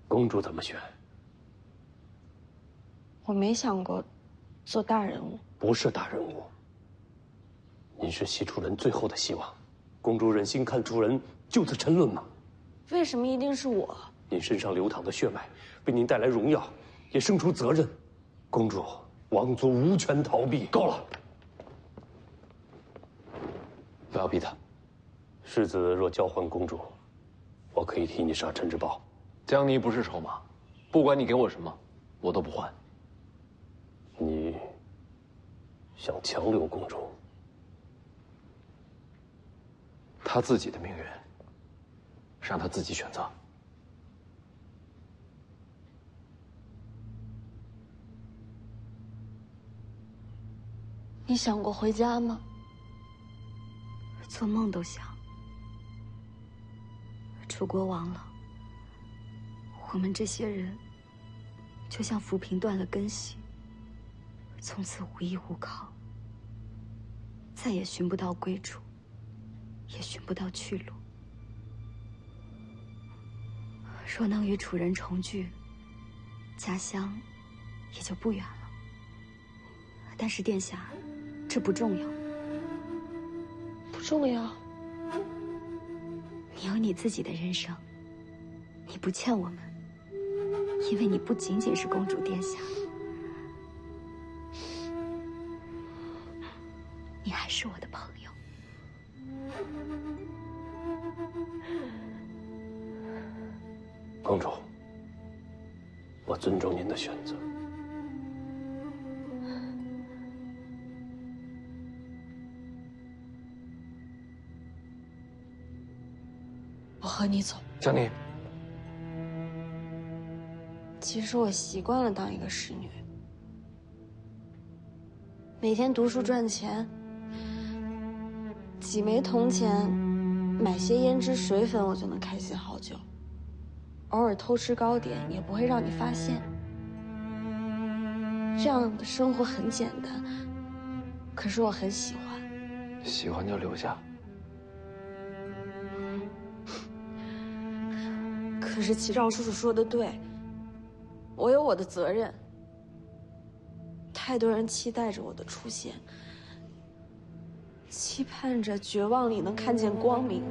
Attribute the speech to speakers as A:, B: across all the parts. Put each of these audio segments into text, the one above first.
A: 公主怎么选？
B: 我没想过做大人物。
A: 不是大人物。您是西楚人最后的希望，公主忍心看楚人就此沉沦吗？
B: 为什么一定是我？
A: 您身上流淌的血脉，为您带来荣耀，也生出责任。公主，王族无权逃避。够了！不要逼他。世子若交还公主，我可以替你杀陈之豹。
C: 江离不是筹码，不管你给我什么，我都不换。
A: 你想强留公主？
C: 她自己的命运，让她自己选择。
B: 你想过回家吗？
D: 做梦都想。楚国亡了，我们这些人就像浮萍断了根系，从此无依无靠，再也寻不到归处，也寻不到去路。若能与楚人重聚，家乡也就不远了。但是殿下，这不重要。
B: 不重要。
D: 你有你自己的人生，你不欠我们，因为你不仅仅是公主殿下，你还是我的朋友。
A: 公主，我尊重您的选择。
B: 我和你走。
C: 江离，
B: 其实我习惯了当一个侍女，每天读书赚钱，几枚铜钱，买些胭脂水粉，我就能开心好久。偶尔偷吃糕点也不会让你发现。这样的生活很简单，可是我很喜欢。
C: 喜欢就留下。
B: 可是齐兆叔叔说的对，我有我的责任。太多人期待着我的出现，期盼着绝望里能看见光明。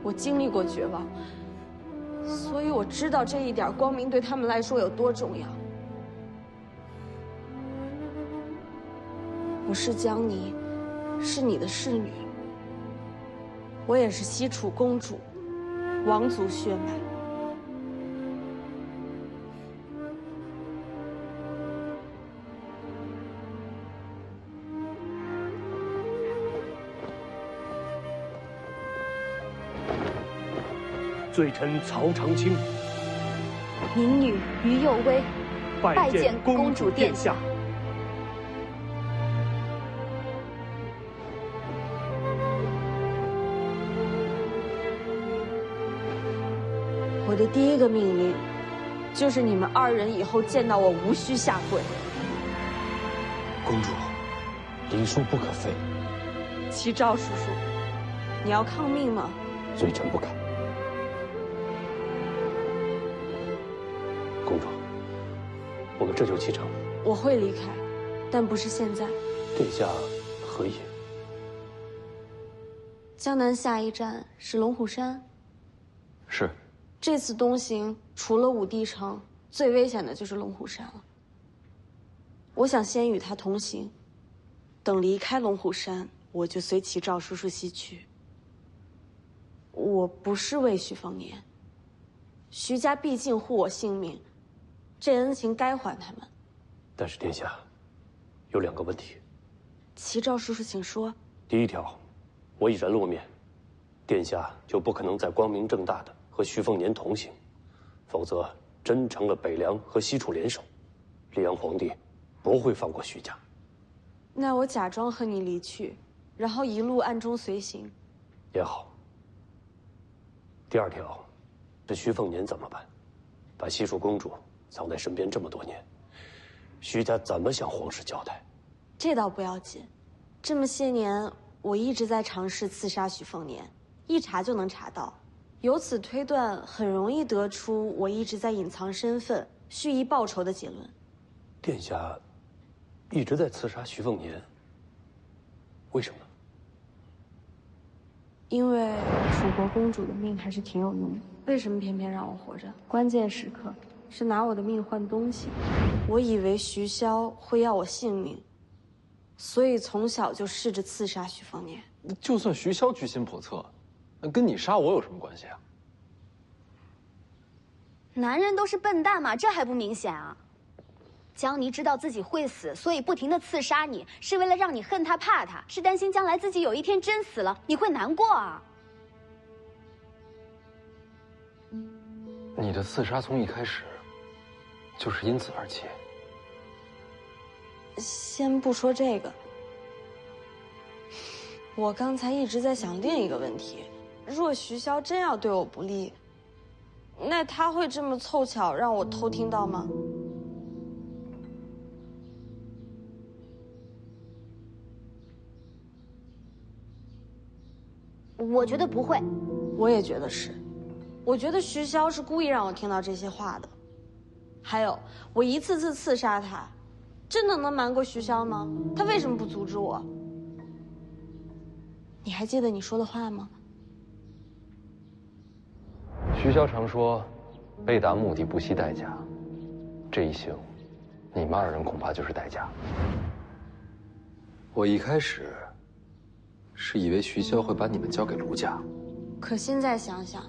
B: 我经历过绝望，所以我知道这一点光明对他们来说有多重要。我是江离，是你的侍女，我也是西楚公主。王族血脉，
A: 罪臣曹长青，
D: 民女于右威，
A: 拜见公主殿下。
B: 我的第一个命令，就是你们二人以后见到我无需下跪。
A: 公主，礼数不可废。
B: 齐兆叔叔，你要抗命吗？
A: 罪臣不敢。公主，我们这就启程。
B: 我会离开，但不是现在。
A: 殿下何意？
B: 江南下一站是龙虎山。
C: 是。
B: 这次东行除了武帝城，最危险的就是龙虎山了。我想先与他同行，等离开龙虎山，我就随齐赵叔叔西去。我不是为徐凤年，徐家毕竟护我性命，这恩情该还他们。
A: 但是殿下，有两个问题。
B: 齐赵叔叔，请说。
A: 第一条，我已然露面，殿下就不可能再光明正大的和徐凤年同行，否则真成了北凉和西楚联手，溧阳皇帝不会放过徐家。
B: 那我假装和你离去，然后一路暗中随行。
A: 也好。第二条，这徐凤年怎么办？把西楚公主藏在身边这么多年，徐家怎么向皇室交代？
B: 这倒不要紧，这么些年我一直在尝试刺杀徐凤年，一查就能查到。由此推断，很容易得出我一直在隐藏身份、蓄意报仇的结论。
A: 殿下一直在刺杀徐凤年，为什么？
B: 因为楚国公主的命还是挺有用的，为什么偏偏让我活着？关键时刻是拿我的命换东西。我以为徐骁会要我性命，所以从小就试着刺杀徐凤年。
C: 就算徐骁居心叵测，那跟你杀我有什么关系啊？
D: 男人都是笨蛋嘛，这还不明显啊？江离知道自己会死，所以不停地刺杀你，是为了让你恨他怕他，是担心将来自己有一天真死了，你会难过啊。
C: 你的刺杀从一开始就是因此而起。
B: 先不说这个，我刚才一直在想另一个问题：若徐骁真要对我不利，那他会这么凑巧让我偷听到吗？
D: 我觉得不会。
B: 我也觉得是，我觉得徐骁是故意让我听到这些话的。还有，我一次次刺杀他，真的能瞒过徐骁吗？他为什么不阻止我？你还记得你说的话吗？
C: 徐骁常说，为达目的不惜代价。这一行，你们二人恐怕就是代价。我一开始是以为徐骁会把你们交给卢家，
B: 可现在想想，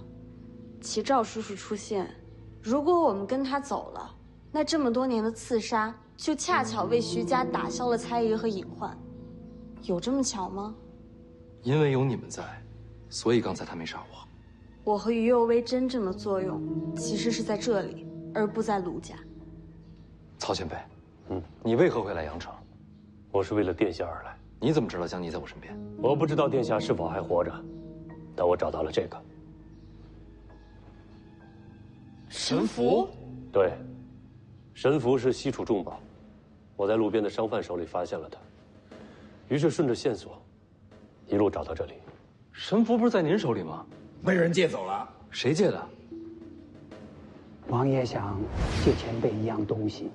B: 齐赵叔叔出现，如果我们跟他走了，那这么多年的刺杀就恰巧为徐家打消了猜疑和隐患，有这么巧吗？
C: 因为有你们在，所以刚才他没杀我。
B: 我和于右威真正的作用，其实是在这里，而不在卢家。
C: 曹前辈，你为何会来阳城？
A: 我是为了殿下而来。
C: 你怎么知道江离在我身边？
A: 我不知道殿下是否还活着，但我找到了这个
B: 神符。
A: 对，神符是西楚重宝，我在路边的商贩手里发现了它，于是顺着线索，一路找到这里。
C: 神符不是在您手里吗？
E: 被人借走了。
C: 谁借的？
F: 王爷想借前辈一样东西。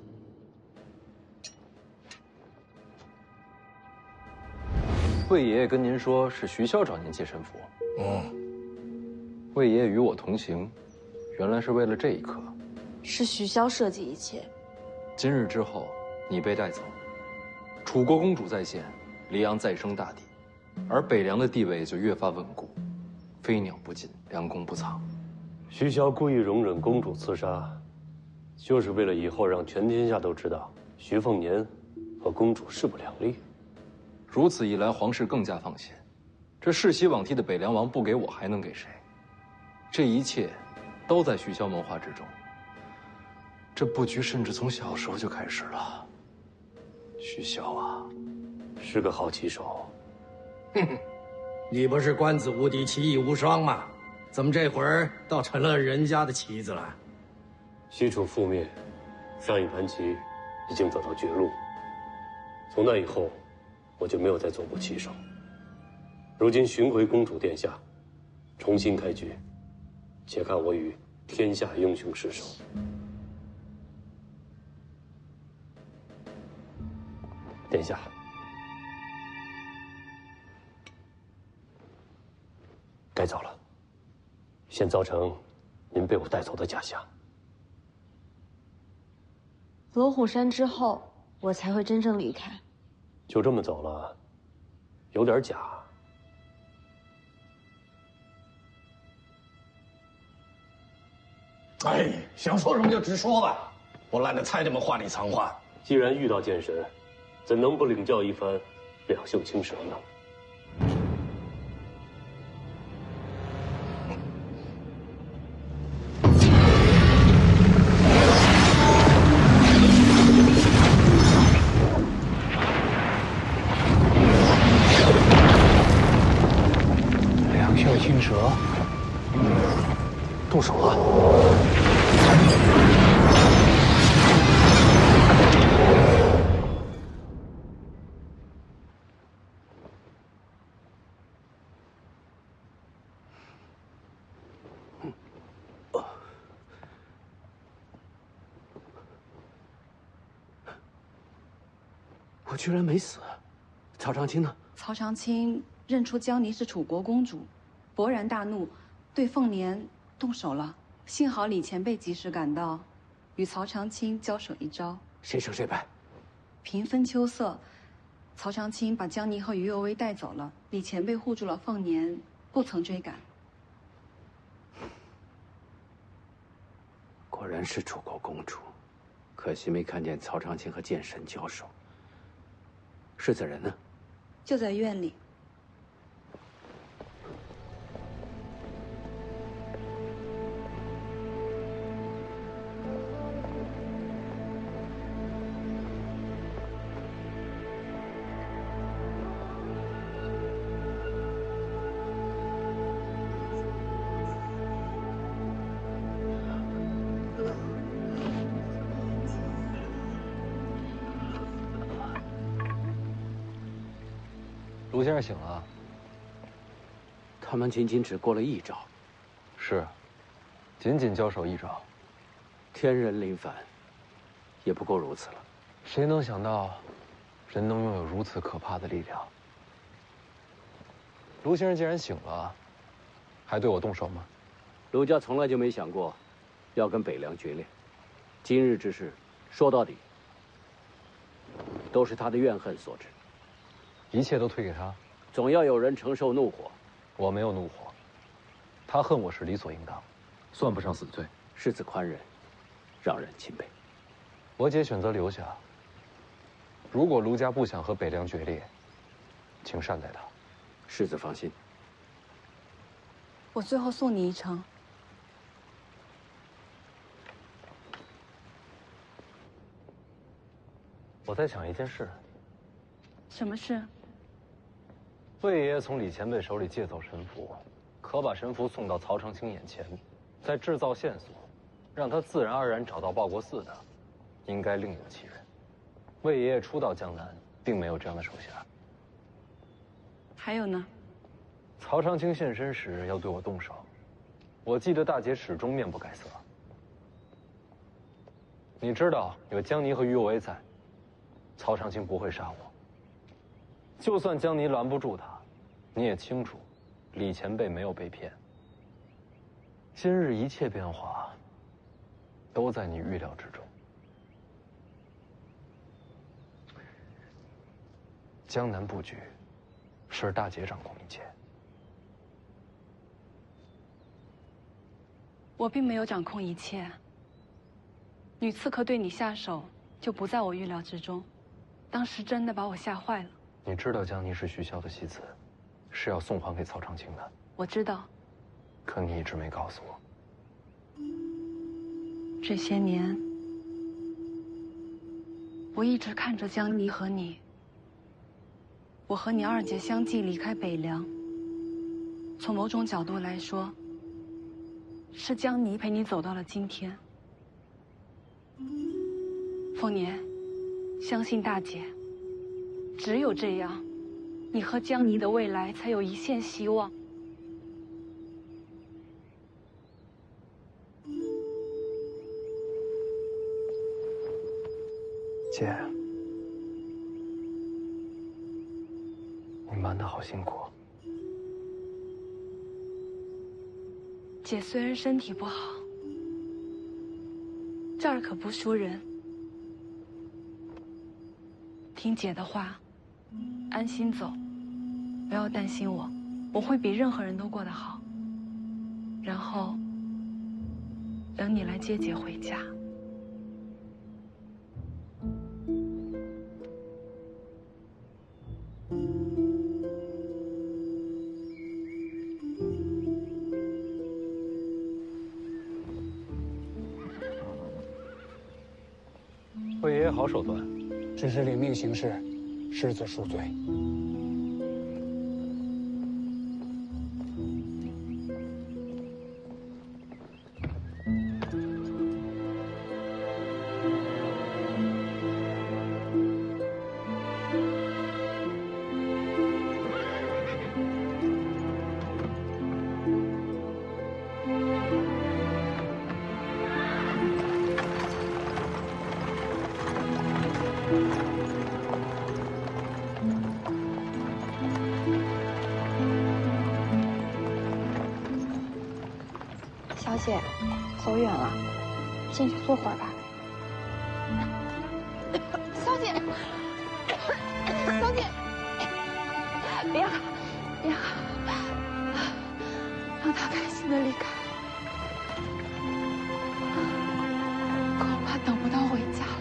C: 魏爷爷跟您说是徐骁找您借神符。魏爷爷与我同行，原来是为了这一刻。
B: 是徐骁设计一切。
C: 今日之后，你被带走，楚国公主再现，黎阳再生大地，而北凉的地位就越发稳固，飞鸟不进，良弓不藏。
A: 徐骁故意容忍公主刺杀，就是为了以后让全天下都知道徐凤年和公主势不两立。
C: 如此一来，皇室更加放心。这世袭罔替的北凉王不给我，还能给谁？这一切，都在徐骁谋划之中。这布局甚至从小时候就开始了。徐骁啊，
A: 是个好棋手。
E: 你不是官子无敌，棋艺无双吗？怎么这会儿倒成了人家的棋子了？
A: 西楚覆灭，上一盘棋已经走到绝路。从那以后，我就没有再做过棋手。如今寻回公主殿下，重新开局，且看我与天下英雄失手。殿下，该走了，先造成您被我带走的假象。
B: 龙虎山之后，我才会真正离开。
A: 就这么走了，有点假。
E: 哎，想说什么就直说吧，我懒得猜这么话里藏话。
A: 既然遇到剑神，怎能不领教一番两袖青蛇呢？
F: 两袖青蛇，
C: 动手了。
G: 居然没死。曹长青呢？
H: 曹长青认出江离是楚国公主，勃然大怒，对凤年动手了。幸好李前辈及时赶到，与曹长青交手一招，
G: 谁胜谁败？
H: 平分秋色。曹长青把江离和于有为带走了，李前辈护住了凤年，不曾追赶。
G: 果然是楚国公主，可惜没看见曹长青和剑神交手。世子人呢？
H: 就在院里。
C: 卢先生醒了。
G: 他们仅仅只过了一招。
C: 是，仅仅交手一招。
G: 天人临凡，也不过如此了。
C: 谁能想到，人能拥有如此可怕的力量？卢先生既然醒了，还对我动手吗？
G: 卢家从来就没想过要跟北凉决裂。今日之事，说到底，都是他的怨恨所致。
C: 一切都推给他，
G: 总要有人承受怒火。
C: 我没有怒火，他恨我是理所应当，算不上死罪。
G: 世子宽仁，让人钦佩。
C: 我姐选择留下。如果卢家不想和北凉决裂，请善待他。
G: 世子放心，
H: 我最后送你一程。
C: 我在想一件事。
H: 什么事？
C: 魏爷爷从李前辈手里借走神符，可把神符送到曹长青眼前，再制造线索，让他自然而然找到报国寺的，应该另有其人。魏爷爷初到江南，并没有这样的手下。
H: 还有呢？
C: 曹长青现身时要对我动手，我记得大姐始终面不改色。你知道有江离和于有为在，曹长青不会杀我。就算江离拦不住他，你也清楚，李前辈没有被骗。今日一切变化，都在你预料之中。江南布局，是大姐掌控一切。
H: 我并没有掌控一切。女刺客对你下手，就不在我预料之中。当时真的把我吓坏了。
C: 你知道江离是徐骁的戏子，是要送还给曹长青的。
H: 我知道。
C: 可你一直没告诉我。
H: 这些年，我一直看着江离和你。我和你二姐相继离开北凉。从某种角度来说，是江离陪你走到了今天。凤年，相信大姐。只有这样，你和江离的未来才有一线希望。
C: 姐，你瞒得好辛苦。
H: 姐虽然身体不好，这儿可不输人。听姐的话，安心走，不要担心我，我会比任何人都过得好。然后，等你来接姐回家。
C: 魏爷爷好手段，
F: 只是领命行事，世子恕罪。
I: 谢，走远了，进去坐会儿吧。
H: 小姐，小姐，别喊，别喊，让他开心的离开。恐怕等不到回家了。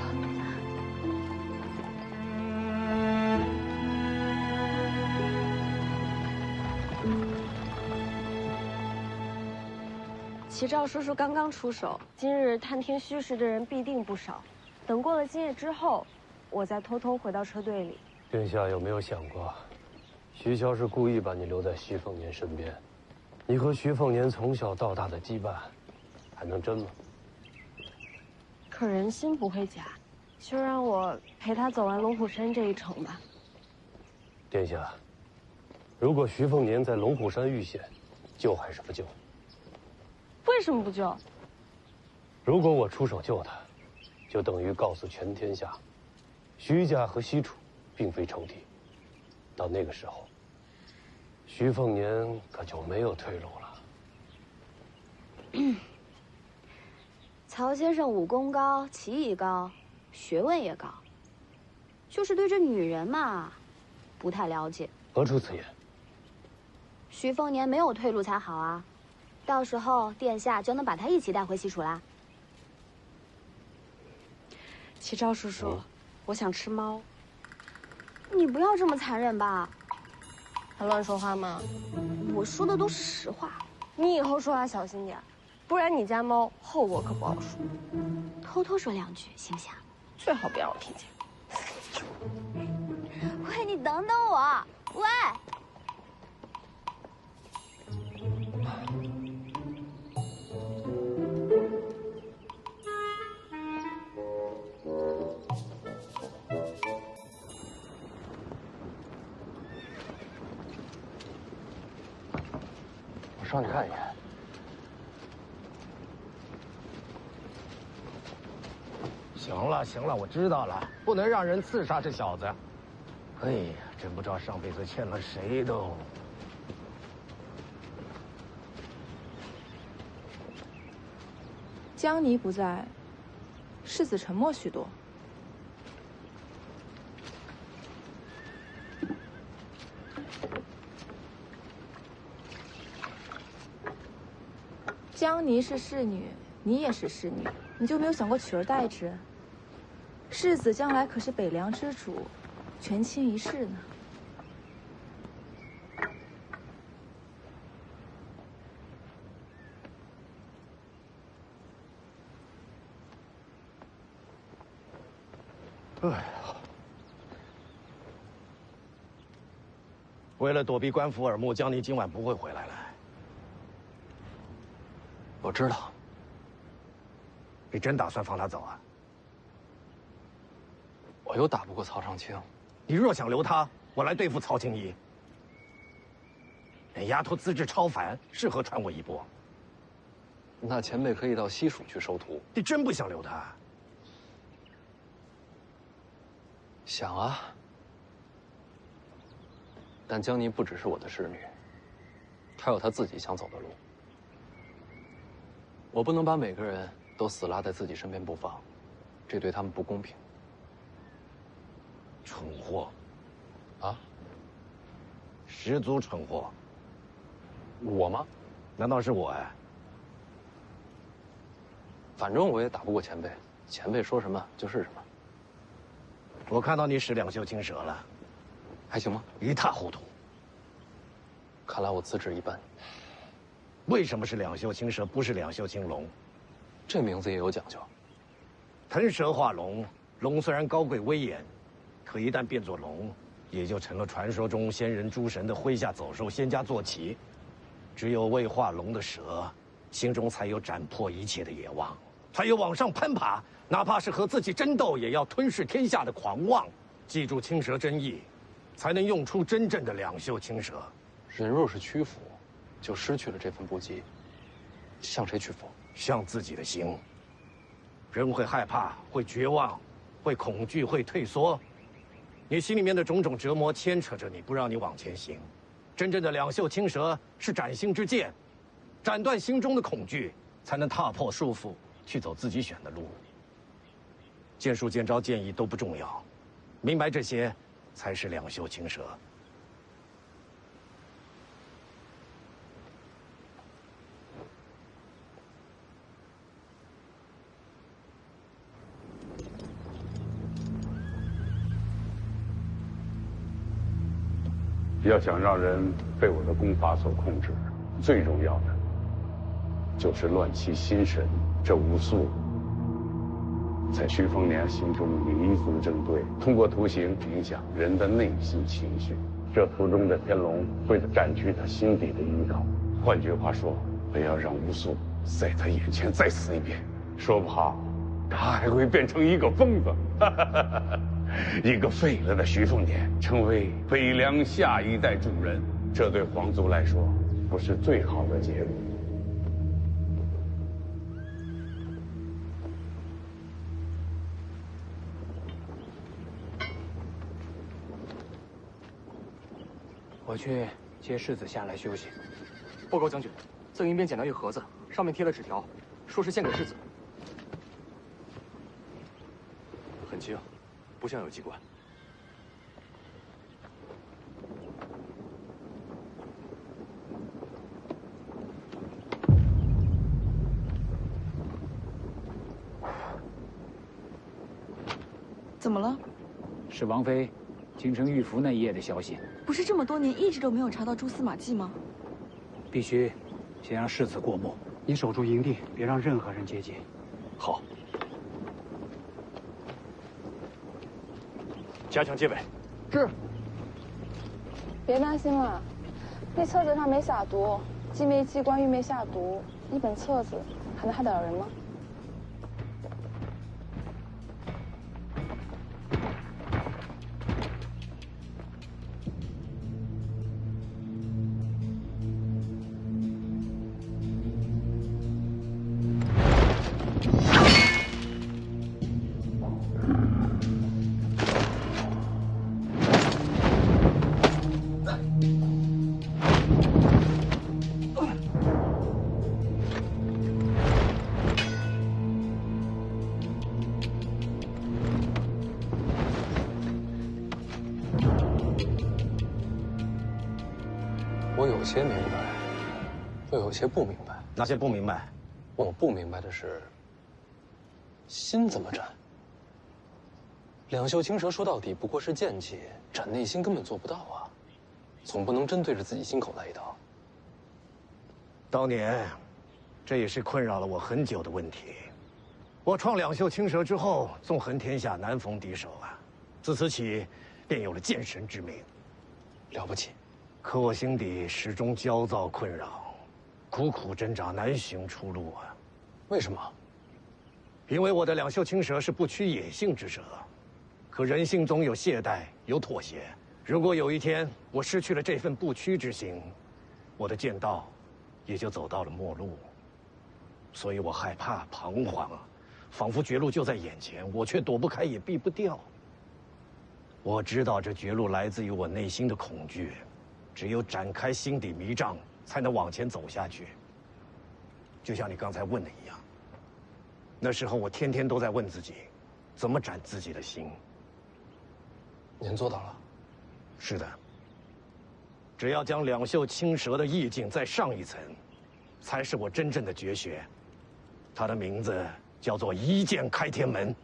B: 齐赵叔叔刚刚出手，今日探听虚实的人必定不少。等过了今夜之后，我再偷偷回到车队里。
A: 殿下有没有想过，徐骁是故意把你留在徐凤年身边？你和徐凤年从小到大的羁绊，还能真吗？
B: 可人心不会假，就让我陪他走完龙虎山这一程吧。
A: 殿下，如果徐凤年在龙虎山遇险，救还是不救？
B: 为什么不救？
A: 如果我出手救他，就等于告诉全天下，徐家和西楚并非仇敌。到那个时候，徐凤年可就没有退路了。
D: 曹先生武功高，棋艺高，学问也高，就是对这女人嘛，不太了解。
A: 何出此言？
D: 徐凤年没有退路才好啊，到时候殿下就能把她一起带回西楚啦。
B: 齐赵叔叔，我想吃猫。
D: 你不要这么残忍吧？
B: 还乱说话吗？
D: 我说的都是实话。
B: 你以后说话小心点，不然你家猫后果可不好说。
D: 偷偷说两句行不行？
B: 最好别让我听见。
D: 喂，你等等我。喂。
C: 上去看一眼。
E: 行了行了，我知道了，不能让人刺杀这小子。哎呀，真不知道上辈子欠了谁都。
I: 江离不在，世子沉默许多。江离是侍女，你也是侍女，你就没有想过取而代之？世子将来可是北凉之主，权倾一世呢。
E: 哎呀，为了躲避官府耳目，江离今晚不会回来了。
C: 我知道。
E: 你真打算放他走啊？
C: 我又打不过曹长青。
E: 你若想留他，我来对付曹青衣。那丫头资质超凡，适合传我一波。
C: 那前辈可以到西蜀去收徒。
E: 你真不想留他？
C: 想啊。但江离不只是我的侍女，她有她自己想走的路。我不能把每个人都死拉在自己身边不放，这对他们不公平。
E: 蠢货！
C: 啊？
E: 十足蠢货！
C: 我吗？
E: 难道是我哎？
C: 反正我也打不过前辈，前辈说什么就是什么。
E: 我看到你使两袖青蛇了，
C: 还行吗？
E: 一塌糊涂。
C: 看来我资质一般。
E: 为什么是两袖青蛇，不是两袖青龙？
C: 这名字也有讲究。
E: 腾蛇化龙，龙虽然高贵威严，可一旦变作龙，也就成了传说中仙人诸神的麾下走兽，仙家坐骑。只有未化龙的蛇，心中才有斩破一切的野望，才有往上攀爬，哪怕是和自己争斗，也要吞噬天下的狂妄。记住青蛇真意，才能用出真正的两袖青蛇。
C: 人若是屈服，就失去了这份不羁。向谁屈服？
E: 向自己的心。人会害怕，会绝望，会恐惧，会退缩。你心里面的种种折磨牵扯着你，不让你往前行。真正的两袖青蛇是斩心之剑，斩断心中的恐惧，才能踏破束缚，去走自己选的路。剑术、剑招、剑意都不重要，明白这些，才是两袖青蛇。
J: 要想让人被我的功法所控制，最重要的就是乱其心神。这巫术在徐凤年心中弥足正对，通过图形影响人的内心情绪。这图中的天龙会占据他心底的依靠。换句话说，我要让巫术在他眼前再死一遍，说不好，他还会变成一个疯子。一个废了的徐凤年，成为北凉下一代主人，这对皇族来说不是最好的结果。
K: 我去接世子下来休息。
L: 报告将军，赠银边捡到一盒子，上面贴了纸条，说是献给世子。很轻，不像有机关。
I: 怎么了？
K: 是王妃京城玉符那一夜的消息。
I: 不是这么多年一直都没有查到蛛丝马迹吗？
K: 必须先让世子过目。
F: 你守住营地，别让任何人接近。
L: 好。加强戒备。
I: 是。
M: 别担心了，那册子上没下毒，既没机关又没下毒，一本册子还能害得了人吗？
C: 我有些明白，又有些不明白。
E: 哪些不明白？
C: 我不明白的是，心怎么斩？两袖青蛇说到底不过是剑气，斩内心根本做不到啊，总不能真对着自己心口来一刀。
E: 当年，这也是困扰了我很久的问题。我创两袖青蛇之后，纵横天下难逢敌手啊，自此起，便有了剑神之名。
C: 了不起。
E: 可我心底始终焦躁困扰，苦苦挣扎，难寻出路啊！
C: 为什么？
E: 因为我的两袖青蛇是不屈野性之蛇，可人性总有懈怠，有妥协。如果有一天我失去了这份不屈之心，我的剑道也就走到了末路。所以我害怕、彷徨，仿佛绝路就在眼前，我却躲不开，也避不掉。我知道这绝路来自于我内心的恐惧。只有展开心底迷障，才能往前走下去。就像你刚才问的一样，那时候我天天都在问自己，怎么斩自己的心。
C: 您做到了。
E: 是的。只要将两袖青蛇的意境再上一层，才是我真正的绝学。它的名字叫做一剑开天门。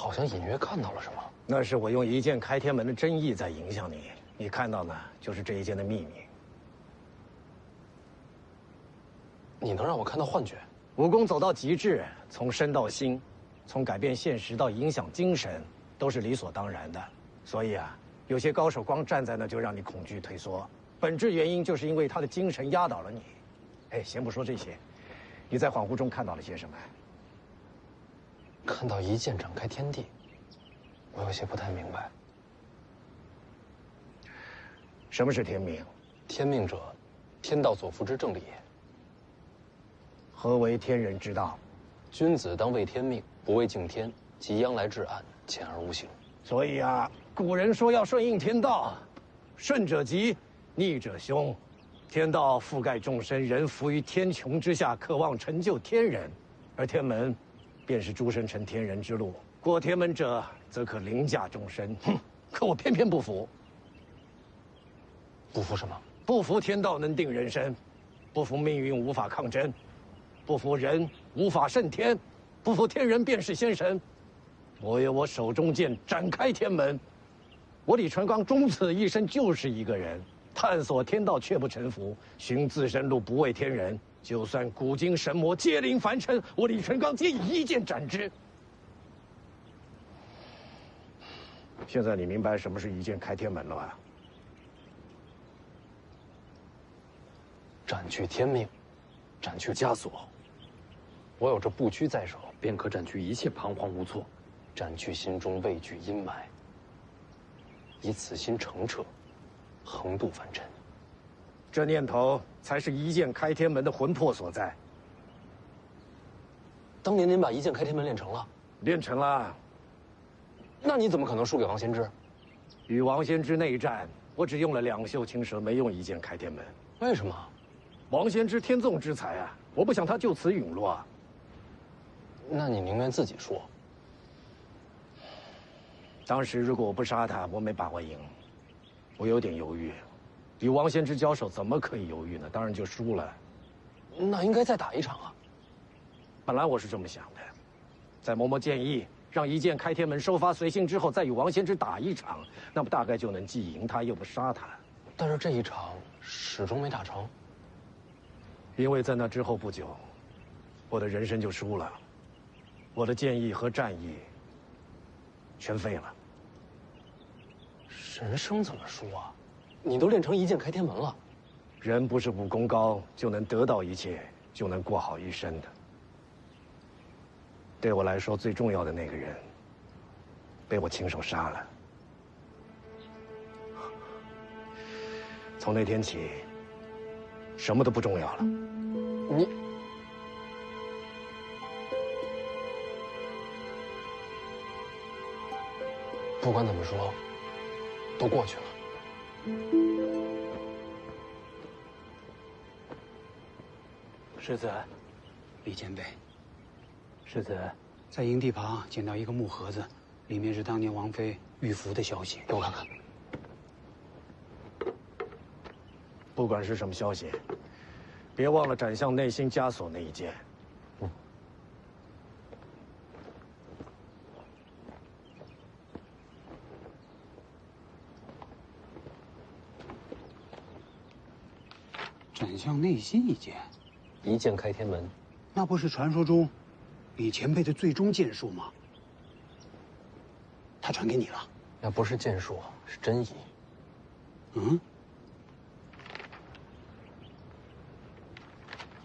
C: 好像隐约看到了什么。
E: 那是我用一剑开天门的真意在影响你，你看到的就是这一剑的秘密。
C: 你能让我看到幻觉？
E: 武功走到极致，从身到心，从改变现实到影响精神，都是理所当然的。所以啊，有些高手光站在那就让你恐惧退缩，本质原因就是因为他的精神压倒了你。哎，先不说这些，你在恍惚中看到了些什么？
C: 看到一剑展开天地，我有些不太明白。
E: 什么是天命？
C: 天命者，天道所赋之正理也。
E: 何为天人之道？
C: 君子当为天命，不为敬天，即央来至暗，潜而无形。
E: 所以啊，古人说要顺应天道，顺者吉，逆者凶。天道覆盖众生，人伏于天穹之下，渴望成就天人，而天门便是诸生成天人之路。过天门者，则可凌驾众生。哼，可我偏偏不服。
C: 不服什么？
E: 不服天道能定人生，不服命运无法抗争，不服人无法胜天，不服天人便是仙神。我有我手中剑，展开天门。我李传刚终此一生就是一个人，探索天道却不臣服，寻自身路不为天人。就算古今神魔皆临凡尘，我李传刚皆以一剑斩之。现在你明白什么是一剑开天门了吧？
C: 斩去天命，斩去枷锁。我有这不屈在手，便可斩去一切彷徨无措，斩去心中畏惧阴霾，以此心澄澈，横渡凡尘。
E: 这念头才是一剑开天门的魂魄所在。
C: 当年您把一剑开天门练成了？
E: 练成了。
C: 那你怎么可能输给王仙芝？
E: 与王仙芝内战，我只用了两袖青蛇，没用一剑开天门。
C: 为什么？
E: 王仙芝天纵之才啊，我不想他就此陨落啊。
C: 那你宁愿自己说？
E: 当时如果我不杀他，我没把握赢。我有点犹豫，与王仙芝交手怎么可以犹豫呢？当然就输了。
C: 那应该再打一场啊。
E: 本来我是这么想的，在嬷嬷建议让一剑开天门收发随性之后，再与王仙芝打一场，那么大概就能既赢他又不杀他。
C: 但是这一场始终没打成，
E: 因为在那之后不久，我的人生就输了，我的剑意和战意全废了。
C: 人生怎么输啊？你都练成一剑开天门了。
E: 人不是武功高就能得到一切，就能过好一生的。对我来说，最重要的那个人，被我亲手杀了。从那天起，什么都不重要了。
C: 你，不管怎么说，都过去了。
K: 世子，
F: 李前辈，
K: 世子，
F: 在营地旁捡到一个木盒子，里面是当年王妃玉符的消息，
C: 给我看看。
E: 不管是什么消息，别忘了斩向内心枷锁那一剑。
F: 斩向内心一剑，
C: 一剑开天门，
F: 那不是传说中李前辈的最终剑术吗？他传给你了？
C: 那不是剑术，是真意。
F: 嗯？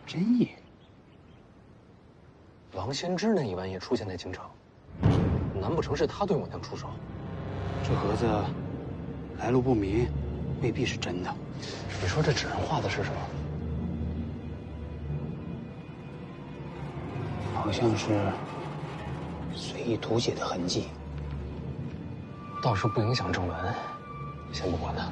F: 真意？
C: 王仙芝那一晚也出现在京城，难不成是他对我娘出手？
F: 这盒子来路不明，未必是真的。
C: 你说这纸上画的是什么？
F: 好像是随意涂写的痕迹。
C: 倒是不影响正文，先不管它。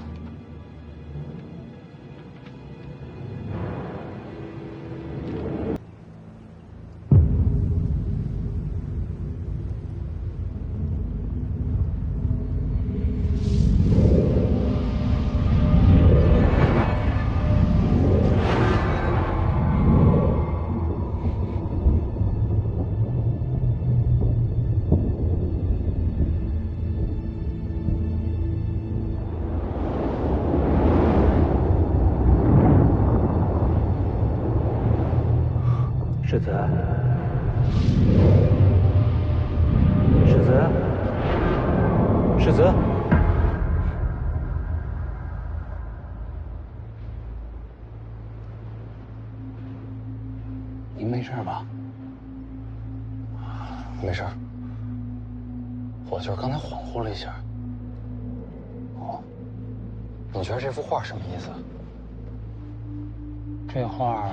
F: 世子，世子，世子，您没事吧？
C: 没事，我就是刚才恍惚了一下。哦，你觉得这幅画什么意思？
F: 这画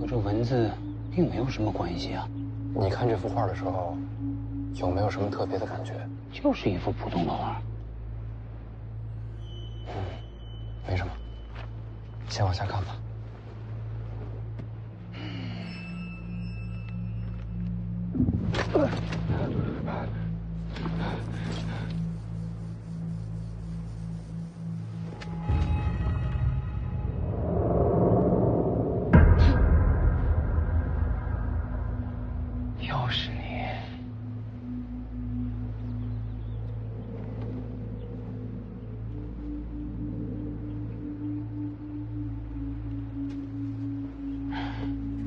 F: 和这文字并没有什么关系啊。
C: 你看这幅画的时候，有没有什么特别的感觉？
F: 就是一幅普通的画。
C: 没什么，先往下看吧。
F: 又是你！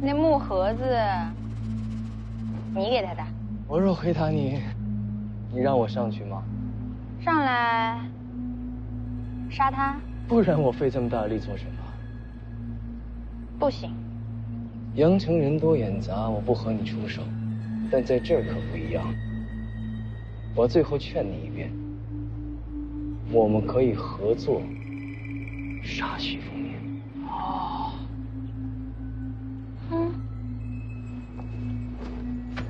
N: 那木盒子，你给他的？
L: 我若回答你，你让我上去吗？
N: 上来杀他？
L: 不然我费这么大的力做什么？
N: 不行。
L: 阳城人多眼杂，我不和你出手，但在这儿可不一样。我最后劝你一遍，我们可以合作杀徐凤年。
N: 哦。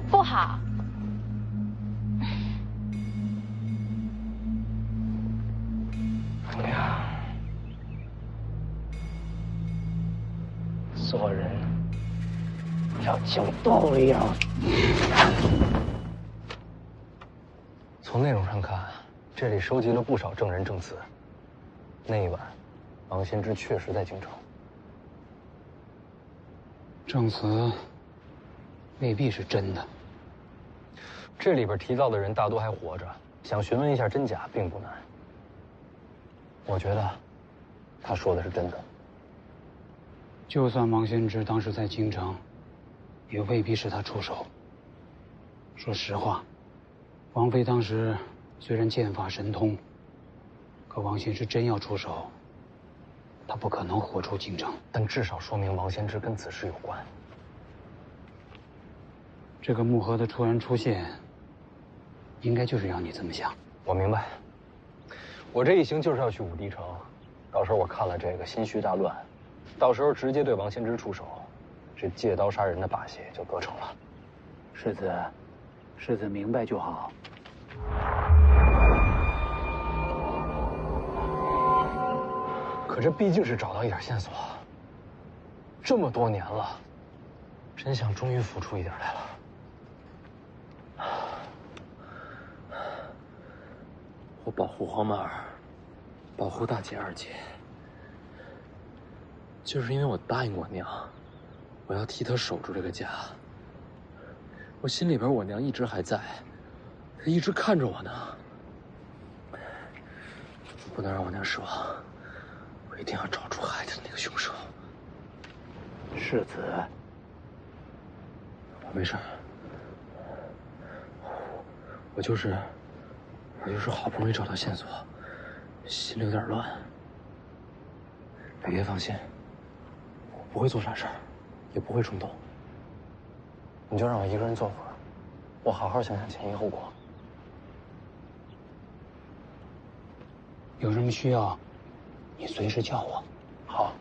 N: 不好。
L: 哎呀，做人要讲道理啊！
C: 从内容上看，这里收集了不少证人证词。那一晚，王先之确实在京城。
F: 证词未必是真的。
C: 这里边提到的人大多还活着，想询问一下真假并不难。我觉得，他说的是真的。
F: 就算王先之当时在京城，也未必是他出手。说实话，王妃当时虽然剑法神通，可王先之真要出手，他不可能活出京城。
C: 但至少说明王先之跟此事有关。
F: 这个木盒的突然出现，应该就是让你这么想。
C: 我明白。我这一行就是要去武帝城，到时候我看了这个心绪大乱，到时候直接对王先之出手，这借刀杀人的把戏就得逞了。
F: 世子，世子明白就好。
C: 可这毕竟是找到一点线索，这么多年了，真相终于浮出一点来了。我保护黄满儿，保护大姐二姐，就是因为我答应我娘，我要替她守住这个家。我心里边我娘一直还在，她一直看着我呢。不能让我娘失望，我一定要找出害她的那个凶手。
F: 世子，
C: 我没事，我就是好不容易找到线索，心里有点乱。北爷放心，我不会做傻事儿，也不会冲动。你就让我一个人坐会儿，我好好想想前因后果。
F: 有什么需要，你随时叫我。
C: 好。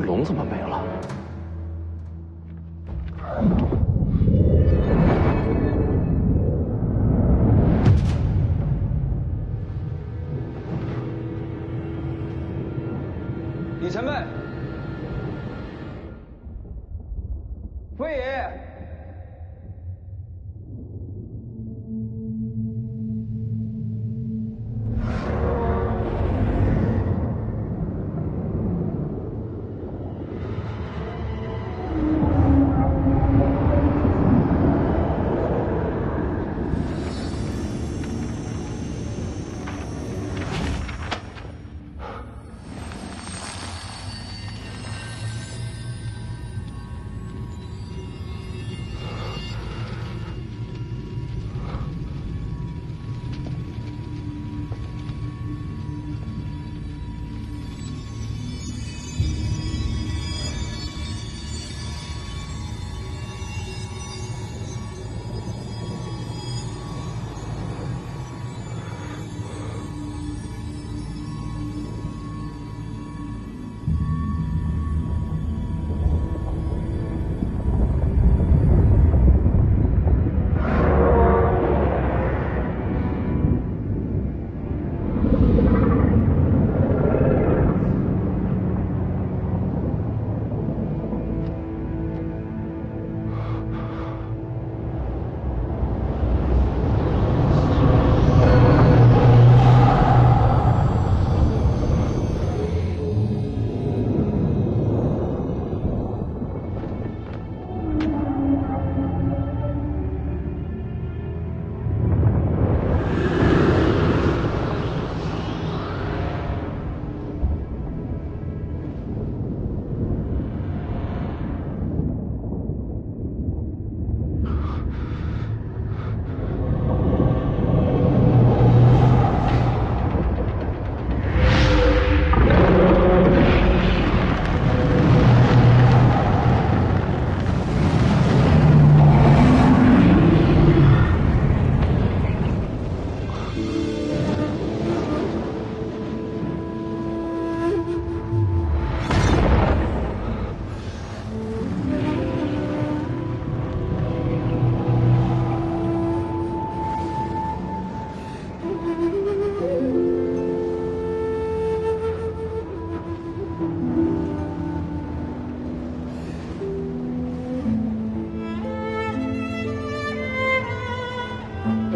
C: 这龙怎么没了？
O: 李前辈，魏爷爷。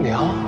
C: 娘。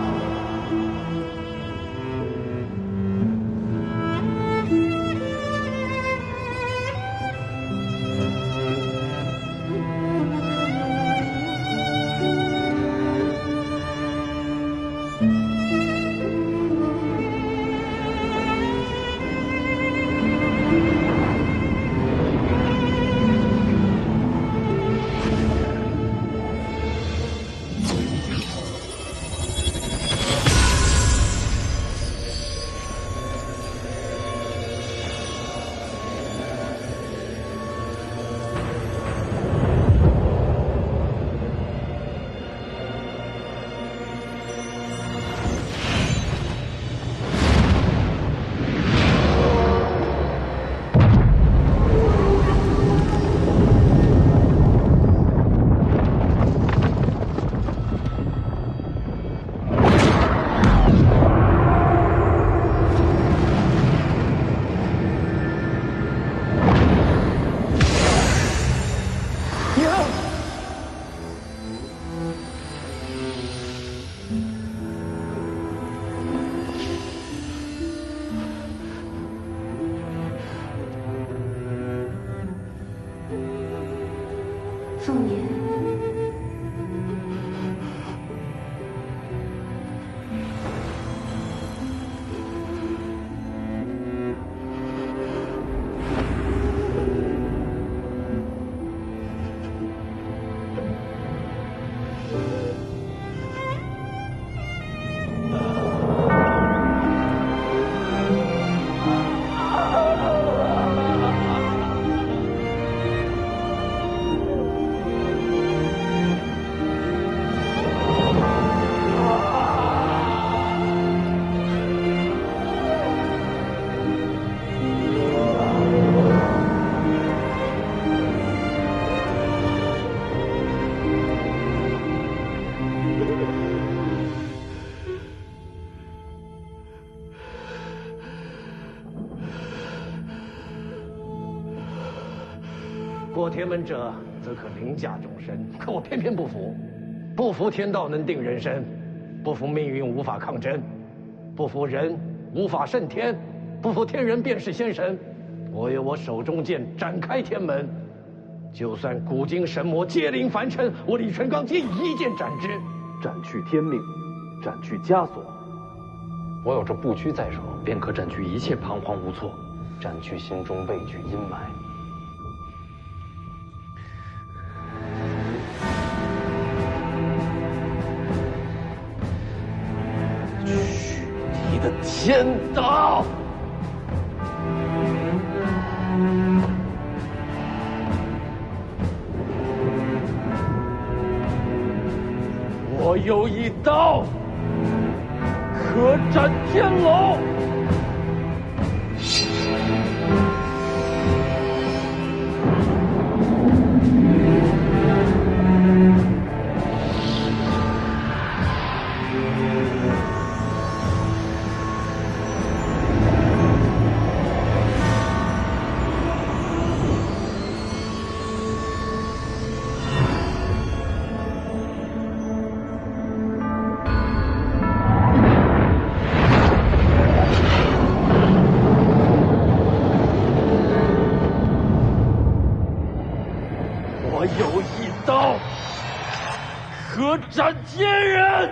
D: 凤年，
E: 破天门者，则可凌驾众生。可我偏偏不服，不服天道能定人生，不服命运无法抗争，不服人无法胜天，不服天人便是仙神。我有我手中剑展开天门，就算古今神魔皆临凡尘，我李淳罡皆以一剑斩之，
C: 斩去天命，斩去枷锁。我有这不屈在手，便可斩去一切彷徨无措，斩去心中畏惧阴霾。
E: 取你的天道！我有一刀，可斩天龙。斩天人！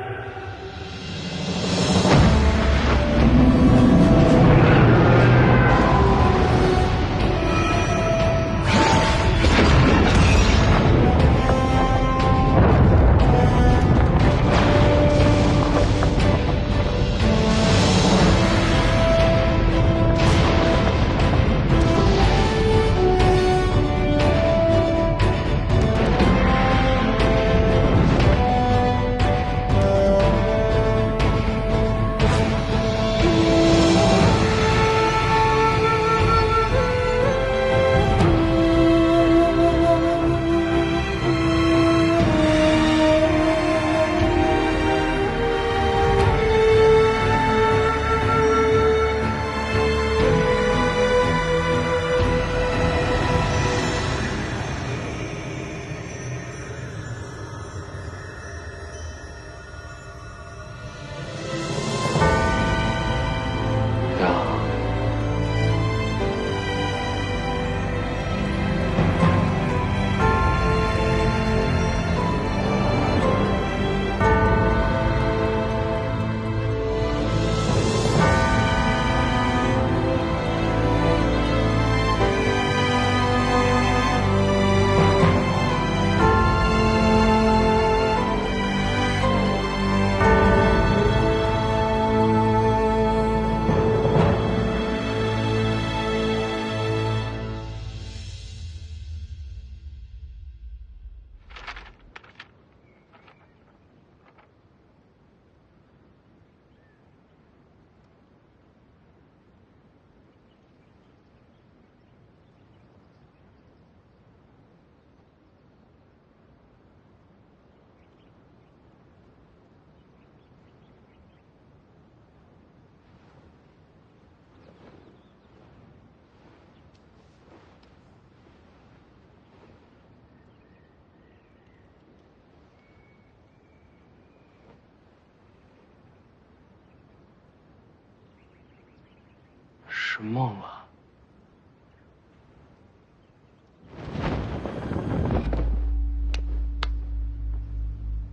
C: 是梦啊！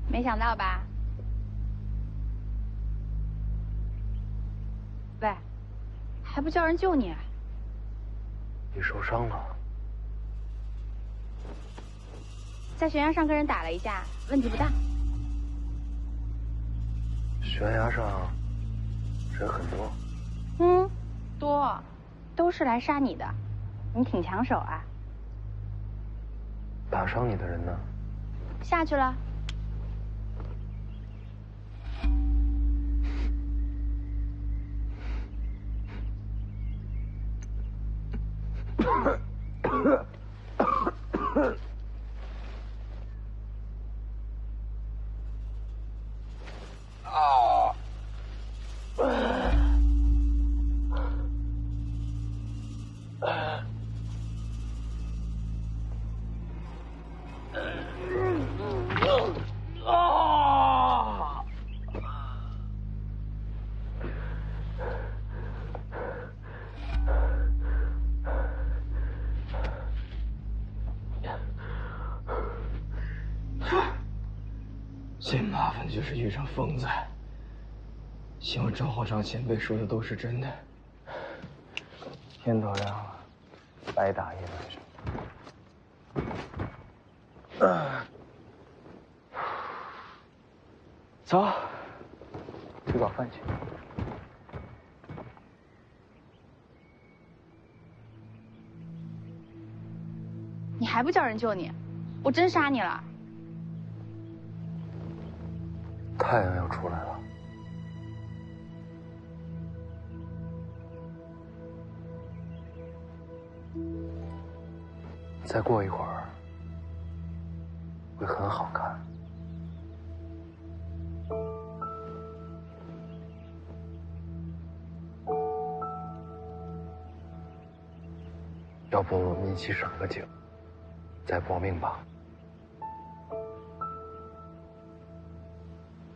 N: 没想到吧？喂，还不叫人救你？
C: 你受伤了？
N: 在悬崖上跟人打了一架，问题不大。
C: 悬崖上人很多。
N: 嗯，多，都是来杀你的。你挺抢手啊。
C: 打伤你的人呢？
N: 下去了。
L: 最麻烦的就是遇上疯子。希望赵皇上前辈说的都是真的。天都亮了，白打一晚上。走，吃早饭去。
N: 你还不叫人救你？我真杀你了！
C: 太阳要出来了。再过一会儿，会很好看。要不我们一起赏个景，再搏命吧？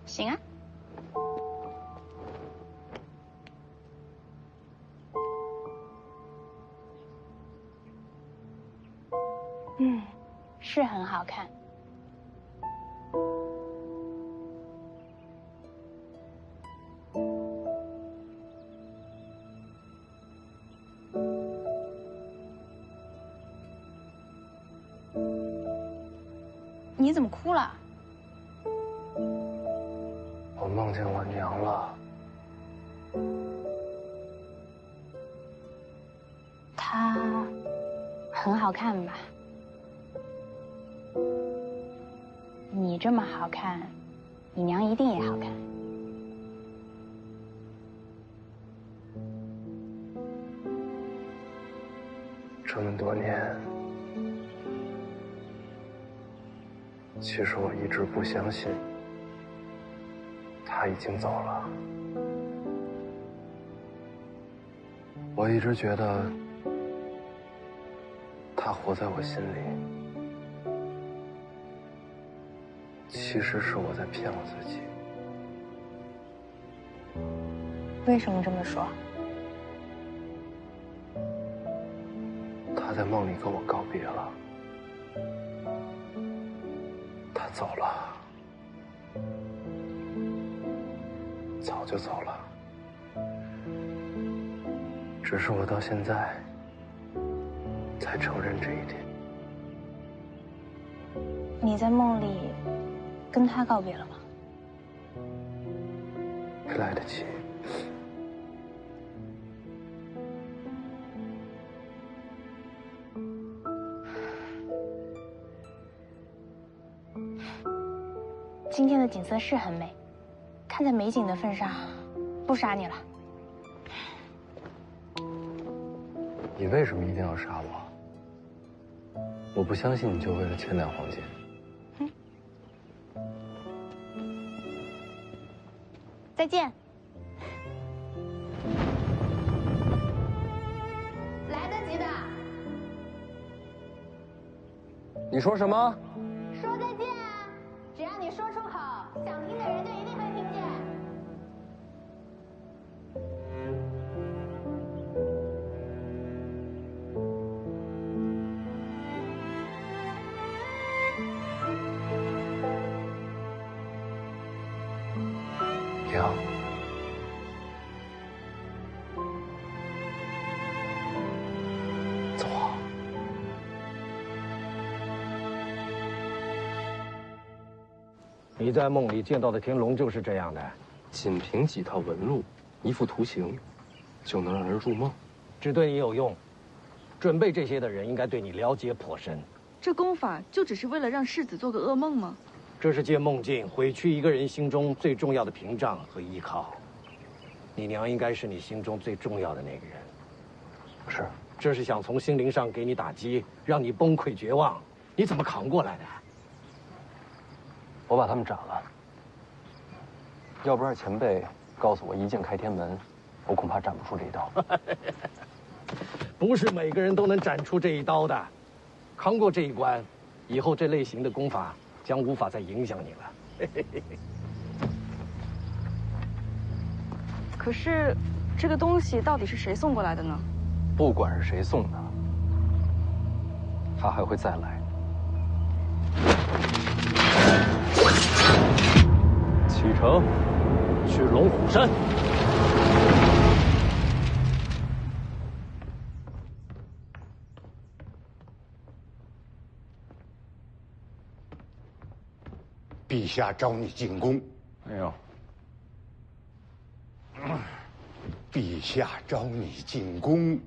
N: 行啊。是很好看。你怎么哭了？
C: 我梦见我娘了。
N: 她很好看吧？你这么好看，你娘一定也好看。
C: 这么多年，其实我一直不相信她已经走了。我一直觉得她活在我心里。其实是我在骗我自己。
N: 为什么这么说？
C: 他在梦里跟我告别了，他走了，早就走了。只是我到现在才承认这一点。
N: 你在梦里跟他告别了吗？
C: 没来得及。
N: 今天的景色是很美，看在美景的份上，不杀你了。
C: 你为什么一定要杀我？我不相信你就为了千两黄金。
N: 再见。
P: 来得及的。
C: 你说什么？
P: 说再见啊！只要你说出口，想听的人就一定会听见。
C: 娘，走啊！
E: 你在梦里见到的天龙就是这样的。
C: 仅凭几套纹路、一幅图形，就能让人入梦？
E: 只对你有用。准备这些的人应该对你了解颇深。
H: 这功法就只是为了让世子做个噩梦吗？
E: 这是借梦境毁去一个人心中最重要的屏障和依靠。你娘应该是你心中最重要的那个人。
C: 是。
E: 这是想从心灵上给你打击，让你崩溃绝望。你怎么扛过来的？
C: 我把他们斩了。要不是前辈告诉我一剑开天门，我恐怕斩不出这一刀。
E: 不是每个人都能斩出这一刀的。扛过这一关，以后这类型的功法将无法再影响你了。
H: 可是，这个东西到底是谁送过来的呢？
C: 不管是谁送的，他还会再来。
A: 启程去龙虎山。
Q: 陛下召你进宫。
J: 哎呦，
Q: 陛下召你进宫。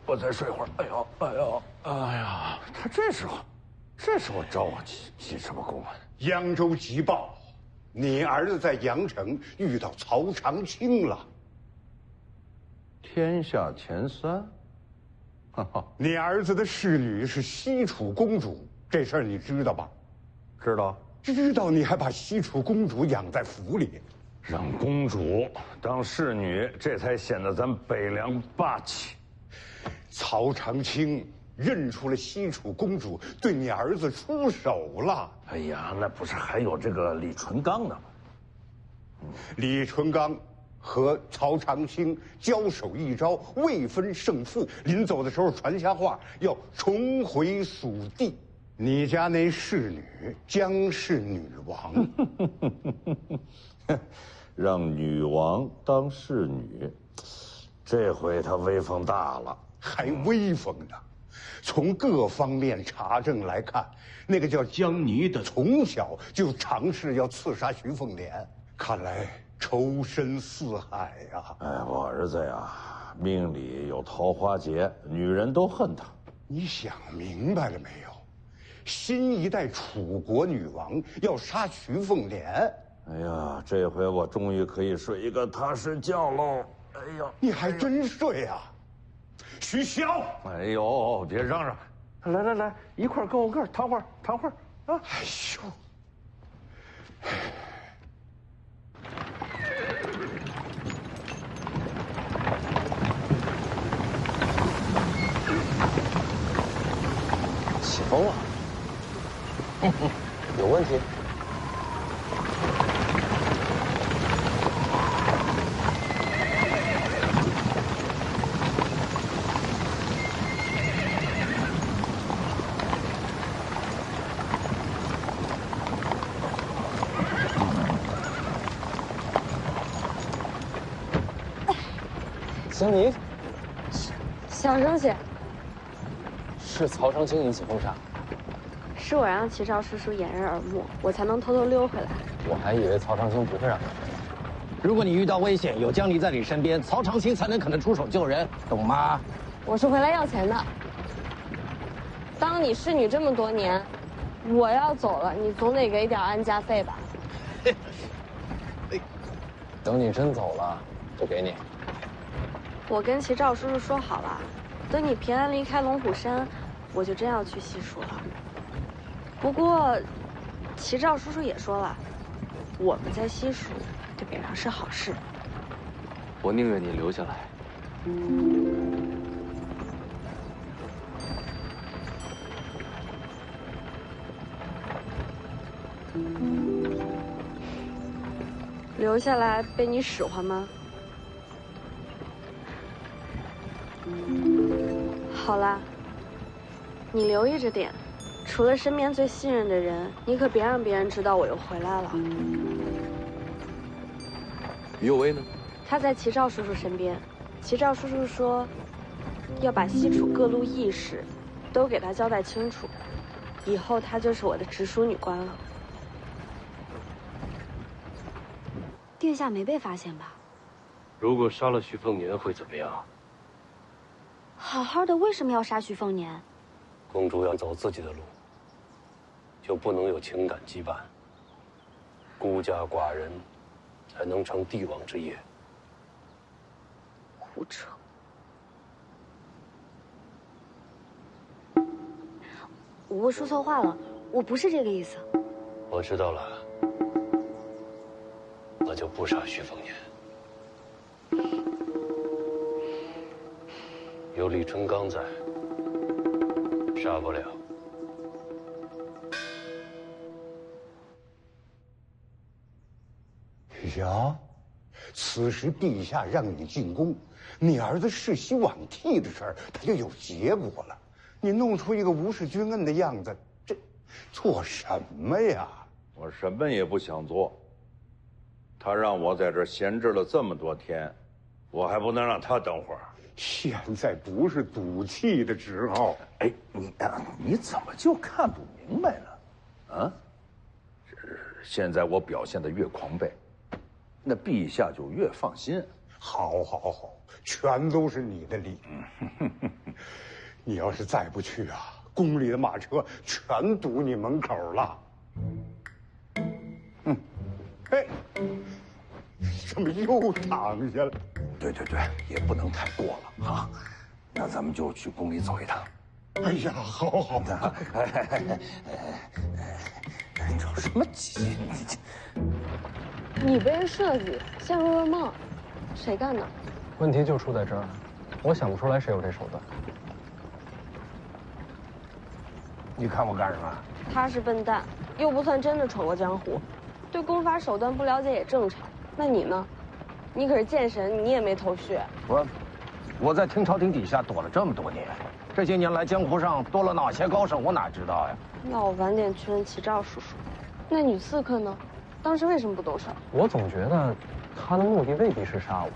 E: 我再睡会儿。哎呦，哎呦，哎呀，他这时候召我进什么宫啊？
Q: 扬州急报，你儿子在阳城遇到曹长青了。
E: 天下前三。
Q: 你儿子的侍女是西楚公主，这事儿你知道吧？
E: 知道。
Q: 知道，你还把西楚公主养在府里，
E: 让公主当侍女，这才显得咱北凉霸气。
Q: 曹长青认出了西楚公主，对你儿子出手了。
E: 哎呀，那不是还有这个李淳罡呢吗？
Q: 李淳罡和曹长青交手一招，未分胜负。临走的时候传下话，要重回蜀地。你家那侍女将是女王，
E: 让女王当侍女，这回她威风大了。
Q: 还威风呢。从各方面查证来看，那个叫江泥的从小就尝试要刺杀徐凤年，看来仇深似海呀。
E: 哎，我儿子呀，命里有桃花劫，女人都恨他。
Q: 你想明白了没有？新一代楚国女王要杀徐凤年。
E: 哎呀，这回我终于可以睡一个踏实觉喽。哎呀，
Q: 你还真睡啊！徐骁，
E: 哎呦，别嚷嚷，来来，一块跟我个儿躺会儿啊！
Q: 哎呦，
A: 起风了，有问题？江泥，
B: 小声些。
A: 是曹长青引起风沙，
B: 是我让齐少叔叔掩人耳目，我才能偷偷溜回来。
A: 我还以为曹长青不会让你。
E: 如果你遇到危险，有江离在你身边，曹长青才能可能出手救人，懂吗？
B: 我是回来要钱的。当你侍女这么多年，我要走了，你总得给点安家费吧？
A: 等你真走了，就给你。
B: 我跟齐少叔叔说好了，等你平安离开龙虎山，我就真要去西蜀了。不过，齐少叔叔也说了，我们在西蜀对北凉是好事。
C: 我宁愿你留下来。
B: 留下来被你使唤吗？好啦，你留意着点，除了身边最信任的人，你可别让别人知道我又回来了。
C: 于有为呢？
B: 他在齐少叔叔身边。齐少叔叔说，要把西楚各路义士都给他交代清楚，以后他就是我的直属女官了。
D: 殿下没被发现吧？
A: 如果杀了徐凤年会怎么样？
D: 好好的，为什么要杀徐凤年？
A: 公主要走自己的路，就不能有情感羁绊。孤家寡人，才能成帝王之业。
B: 胡扯！
D: 我说错话了，我不是这个意思。
A: 我知道了，那就不杀徐凤年。有李淳罡在，杀不了。
Q: 徐骁，此时陛下让你进宫，你儿子世袭罔替的事儿，他就有结果了。你弄出一个无视君恩的样子，这做什么呀？
R: 我什么也不想做。他让我在这儿闲置了这么多天，我还不能让他等会儿。
Q: 现在不是赌气的时候。
R: 哎，你怎么就看不明白呢？啊？现在我表现得越狂悖，那陛下就越放心。
Q: 好，好，好，全都是你的理。你要是再不去啊，宫里的马车全堵你门口了。哎，怎么又躺下了？
R: 对，也不能太过了啊。那咱们就去宫里走一趟。
Q: 哎呀，好好。
R: 你着什么急？
B: 你被人设计，陷入了梦，谁干的？
C: 问题就出在这儿，我想不出来谁有这手段。
E: 你看我干什么？
B: 他是笨蛋，又不算真的闯过江湖，对功法手段不了解也正常。那你呢？你可是剑神，你也没头绪。
E: 我在清朝廷底下躲了这么多年，这些年来江湖上多了哪些高手，我哪知道呀？
B: 那我晚点去问齐兆叔叔。那女刺客呢？当时为什么不动手？
C: 我总觉得他的目的未必是杀我。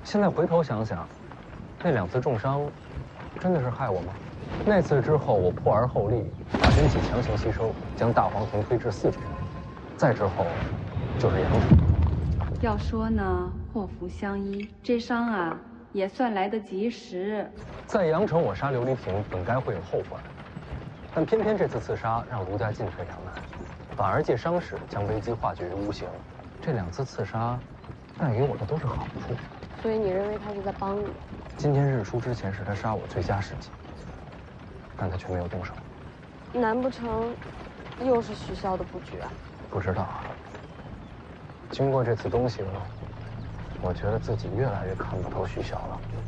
C: 现在回头想想，那2次重伤，真的是害我吗？那次之后，我破而后立，把真气强行吸收，将大黄铜推至4重。再之后，就是杨城。
H: 要说呢，祸福相依，这伤啊也算来得及时。
C: 在阳城，我杀琉璃亭本该会有后患，但偏偏这次刺杀让卢家进退两难，反而借伤势将危机化解于无形。这2次刺杀，带给我的都是好处。
B: 所以你认为他是在帮你？
C: 今天日出之前是他杀我最佳时机，但他却没有动手。
B: 难不成又是徐骁的布局啊？
C: 不知道啊。经过这次东西，我觉得自己越来越看不透徐骁了。